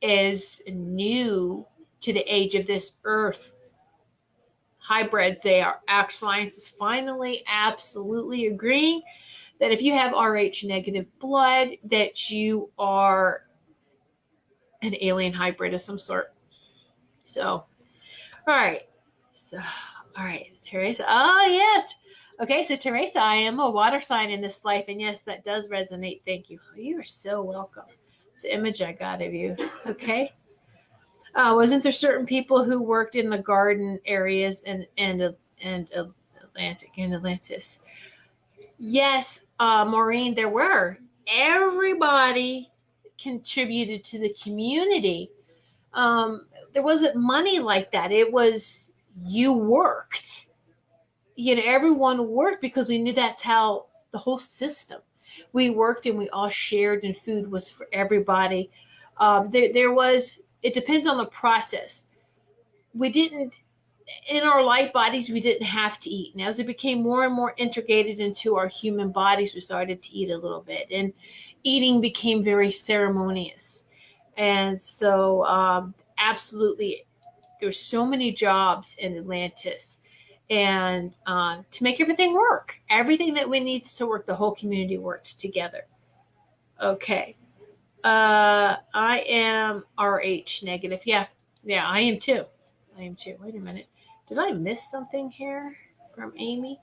is new to the age of this earth. Hybrids, they are. Science is finally absolutely agreeing that if you have RH negative blood, that you are an alien hybrid of some sort. So, all right. So, all right, Teresa. Oh, yes. Okay, so Teresa, I am a water sign in this life, and yes, that does resonate. Thank you. You are so welcome. It's the image I got of you. Okay. Wasn't there certain people who worked in the garden areas and Atlantis? Yes, Maureen, there were. Everybody contributed to the community. There wasn't money like that. It was you worked. Everyone worked because we knew that's how the whole system. We worked and we all shared, and food was for everybody. It depends on the process. We didn't, in our light bodies, we didn't have to eat. And as it became more and more integrated into our human bodies, we started to eat a little bit. And eating became very ceremonious. And so, absolutely, there's so many jobs in Atlantis. And to make everything work, everything that we needs to work, the whole community worked together. Okay. I am RH negative. Yeah, I am too. Wait a minute. Did I miss something here from Amy?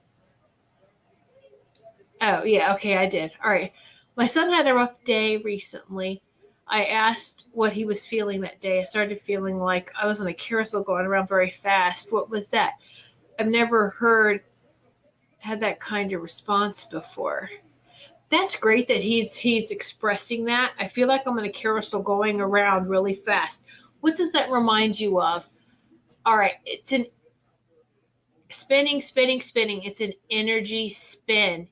Oh, yeah. Okay, I did. All right. My son had a rough day recently. I asked what he was feeling that day. I started feeling like I was on a carousel going around very fast. What was that? I've never had that kind of response before. That's great that he's expressing that. I feel like I'm on a carousel going around really fast. What does that remind you of? All right, it's an spinning. It's an energy spin.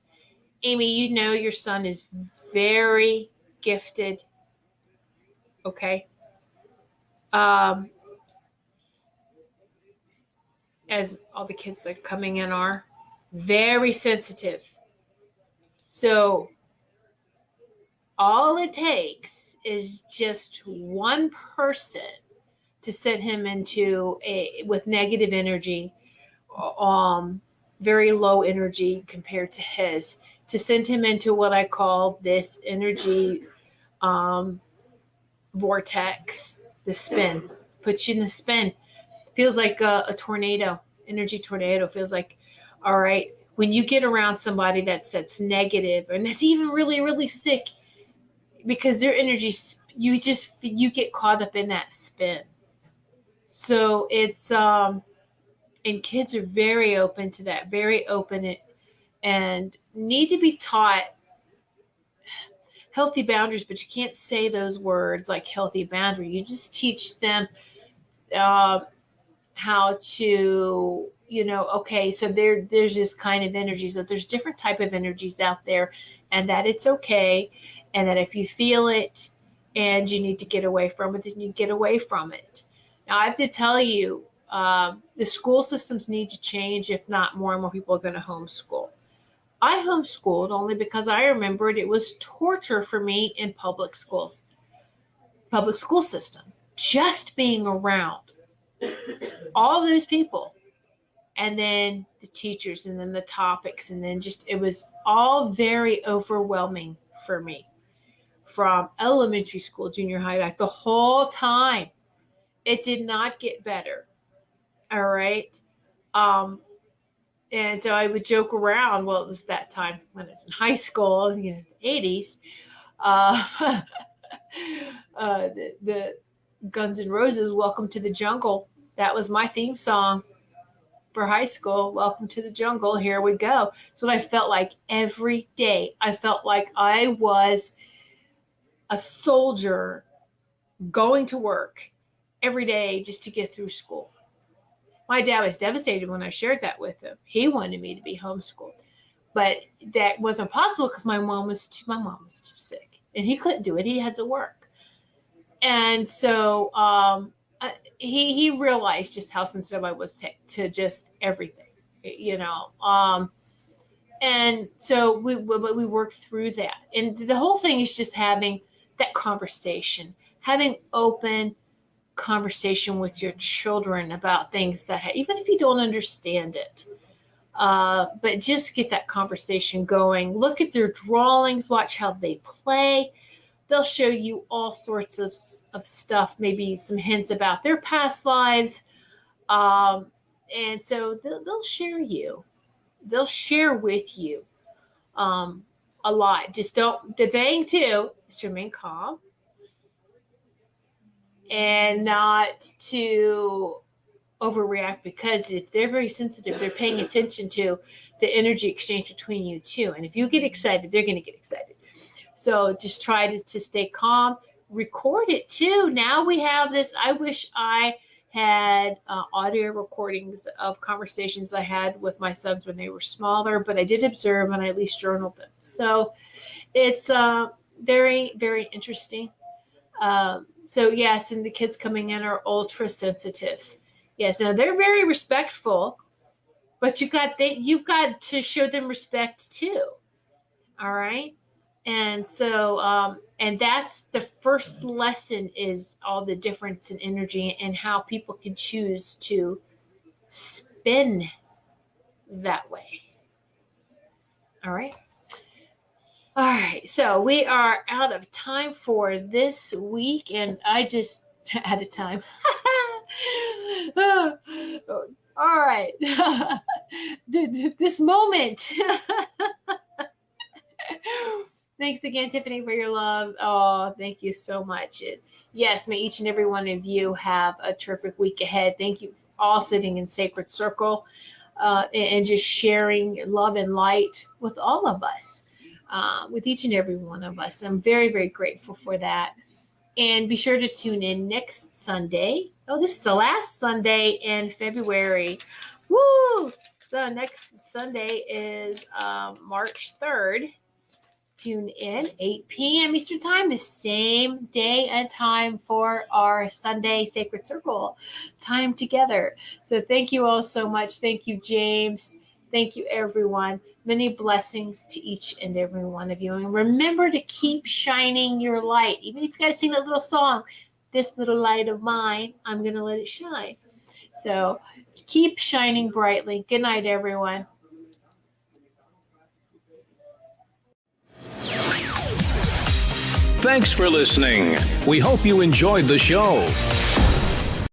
Amy, your son is very gifted. Okay. As all the kids that are coming in are very sensitive. So all it takes is just one person to set him with negative energy, very low energy compared to his, to send him into what I call this energy vortex, the spin. Puts you in the spin. Feels like a tornado, energy tornado. Feels like, all right, when you get around somebody that's negative and that's even really, really sick, because their energy, you get caught up in that spin. So it's, and kids are very open to that, very open and need to be taught healthy boundaries, but you can't say those words like healthy boundary. You just teach them how to, okay, so there's this kind of energies, that there's different type of energies out there, and that it's okay, and that if you feel it and you need to get away from it, then you get away from it. Now, I have to tell you, the school systems need to change. If not, more and more people are going to homeschool. I homeschooled only because I remembered it was torture for me in public school system, just being around all those people, and then the teachers, and then the topics, and then it was all very overwhelming for me from elementary school, junior high, the whole time. It did not get better. All right. And so I would joke around. Well, it was that time when I was in high school, in the 80s. The Guns N' Roses, Welcome to the Jungle. That was my theme song for high school. Welcome to the jungle. Here we go. That's what I felt like every day. I felt like I was a soldier going to work every day just to get through school. My dad was devastated when I shared that with him. He wanted me to be homeschooled. But that wasn't possible because my mom was too sick, and he couldn't do it. He had to work. And so he realized just how sensitive I was to just everything, and so we worked through that. And the whole thing is just having that conversation, having open conversation with your children about things that, even if you don't understand it, but just get that conversation going. Look at their drawings, watch how they play. They'll show you all sorts of stuff, maybe some hints about their past lives. And so they'll share with you a lot. Just the thing too is to remain calm and not to overreact, because if they're very sensitive, they're paying attention to the energy exchange between you two. And if you get excited, they're going to get excited. So just try to stay calm. Record it too. Now we have this. I wish I had audio recordings of conversations I had with my sons when they were smaller, but I did observe and I at least journaled them. So it's very, very interesting. So yes, and the kids coming in are ultra sensitive. Yes, now they're very respectful, but you've got to show them respect too. All right. And so, and that's the first lesson, is all the difference in energy and how people can choose to spin that way. All right. All right. So we are out of time for this week, and I just out of time. All right. This moment. Thanks again, Tiffany, for your love. Oh, thank you so much. Yes, may each and every one of you have a terrific week ahead. Thank you all sitting in Sacred Circle and just sharing love and light with all of us, with each and every one of us. I'm very, very grateful for that. And be sure to tune in next Sunday. Oh, this is the last Sunday in February. Woo! So next Sunday is March 3rd. Tune in, 8 p.m. Eastern Time, the same day and time for our Sunday Sacred Circle time together. So thank you all so much. Thank you, James. Thank you, everyone. Many blessings to each and every one of you. And remember to keep shining your light. Even if you got to sing a little song, this little light of mine, I'm going to let it shine. So keep shining brightly. Good night, everyone. Thanks for listening. We hope you enjoyed the show.